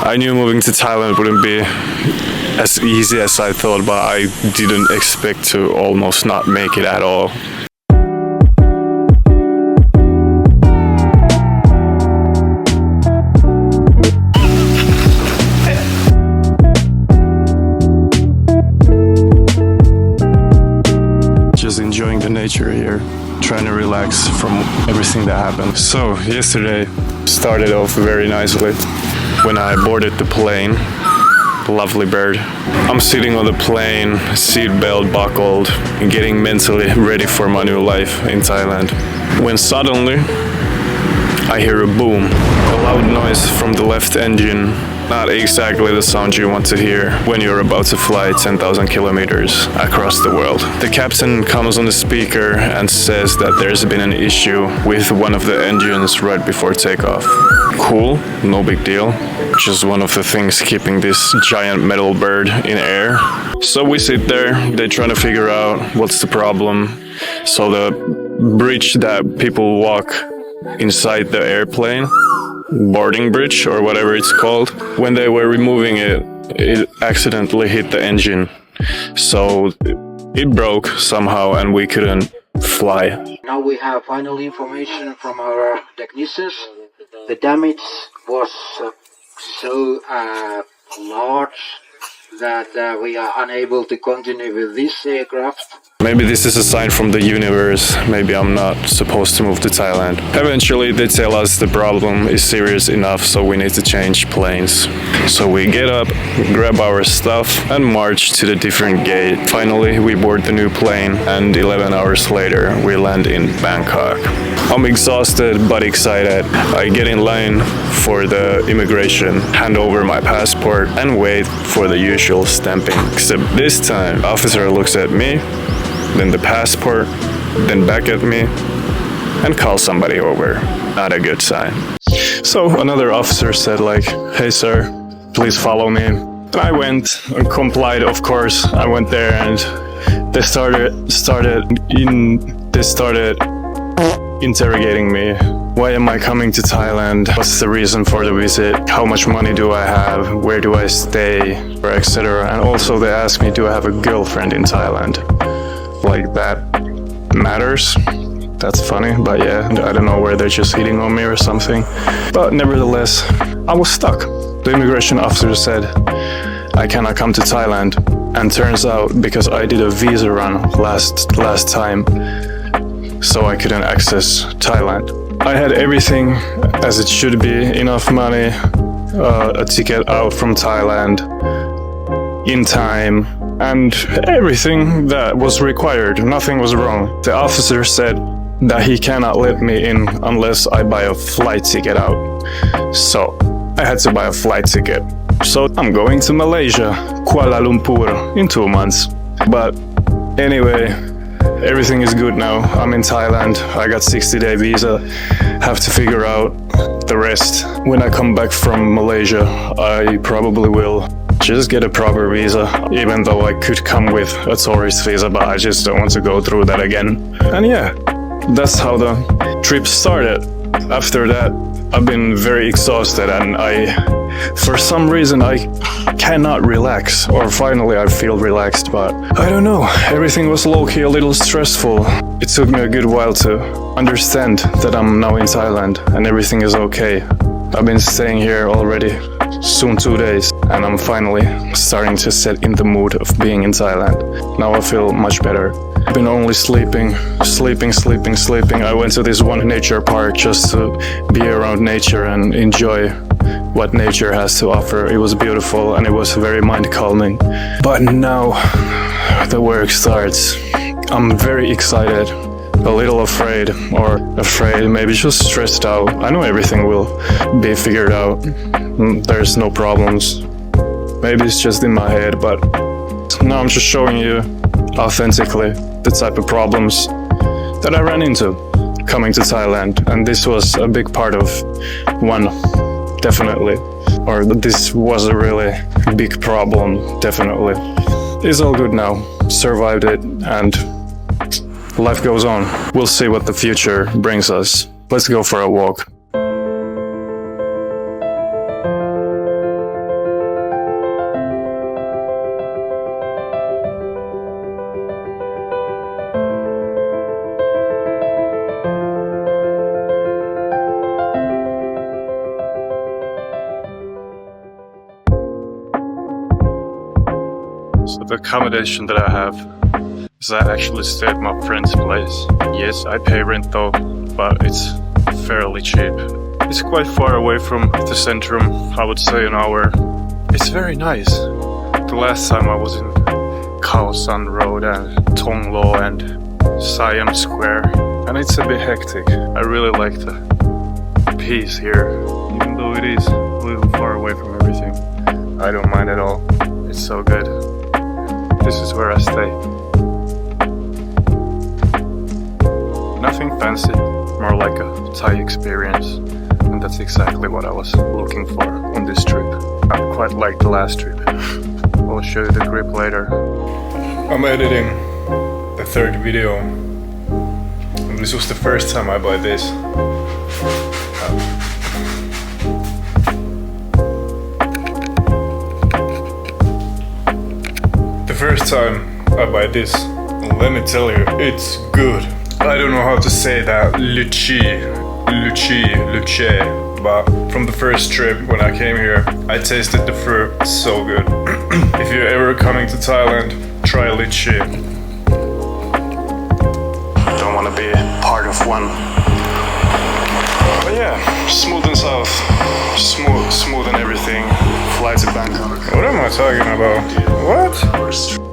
I knew moving to Thailand wouldn't be as easy as I thought, but I didn't expect to almost not make it at all. Just enjoying the nature here, trying to relax from everything that happened. So yesterday started off very nicely when I boarded the plane. Lovely bird. I'm sitting on the plane, seatbelt buckled, getting mentally ready for my new life in Thailand. When suddenly I hear a boom, a loud noise from the left engine. Not exactly the sound you want to hear when you're about to fly 10,000 kilometers across the world. The captain comes on the speaker and says that there's been an issue with one of the engines right before takeoff. Cool, no big deal. Just one of the things keeping this giant metal bird in air. So we sit there, they try to figure out what's the problem. So the bridge that people walk inside the airplane, boarding bridge or whatever it's called, when they were removing it, it accidentally hit the engine. So it broke somehow and we couldn't fly. Now we have final information from our technicians. The damage was so large that we are unable to continue with this aircraft. Maybe this is a sign from the universe. Maybe I'm not supposed to move to Thailand. Eventually they tell us the problem is serious enough, so we need to change planes. So we get up, grab our stuff and march to the different gate. Finally we board the new plane and 11 hours later we land in Bangkok. I'm exhausted but excited. I get in line for the immigration, hand over my passport and wait for the usual stamping. Except this time, the officer looks at me, then the passport, then back at me, and calls somebody over. Not a good sign. So another officer said like, "Hey sir, please follow me." And I went and complied, of course. I went there and they started interrogating me. Why am I coming to Thailand? What's the reason for the visit? How much money do I have? Where do I stay? Or etc. And also they asked me, do I have a girlfriend in Thailand? Like that matters. That's funny, but yeah, I don't know where they're just hitting on me or something. But nevertheless, I was stuck. The immigration officer said I cannot come to Thailand. And turns out because I did a visa run last time, so I couldn't access Thailand. I had everything as it should be, enough money, a ticket out from Thailand in time, and everything that was required. Nothing was wrong. The officer said that he cannot let me in unless I buy a flight ticket out. So I had to buy a flight ticket. So I'm going to Malaysia, Kuala Lumpur, in 2 months. But anyway, everything is good now. I'm in Thailand. I got 60-day visa. Have to figure out the rest. When I come back from Malaysia, I probably will just get a proper visa, even though I could come with a tourist visa, but I just don't want to go through that again. And yeah, that's how the trip started. After that, I've been very exhausted and for some reason I cannot relax, or finally I feel relaxed, but I don't know, everything was low-key a little stressful. It took me a good while to understand that I'm now in Thailand and everything is okay. I've been staying here already soon 2 days and I'm finally starting to set in the mood of being in Thailand. Now I feel much better. I've been only sleeping. I went to this one nature park just to be around nature and enjoy what nature has to offer. It was beautiful and it was very mind-calming. But now the work starts. I'm very excited, a little afraid, maybe just stressed out. I know everything will be figured out. There's no problems. Maybe it's just in my head, but now I'm just showing you authentically the type of problems that I ran into coming to Thailand. And this was a big part of one, definitely. Or this was a really big problem, definitely. It's all good now. Survived it and life goes on. We'll see what the future brings us. Let's go for a walk. So the accommodation that I have is I actually stay at my friend's place. Yes, I pay rent though, but it's fairly cheap. It's quite far away from the centrum, I would say an hour. It's very nice. The last time I was in Khao San Road and Tonglo and Siam Square, and it's a bit hectic. I really like the peace here, even though it is a little far away from everything. I don't mind at all. It's so good. This is where I stay. Nothing fancy, more like a Thai experience, and that's exactly what I was looking for on this trip. I quite like the last trip. I'll show you the grip later. I'm editing the third video, and this was the first time I buy this. The first time I buy this, let me tell you, it's good. I don't know how to say that, luce, but from the first trip when I came here, I tasted the fruit, so good. If you're ever coming to Thailand, try lychee. Don't want to be part of one. But yeah, smooth and south, smooth and everything. Fly to Bangkok. What am I talking about? What?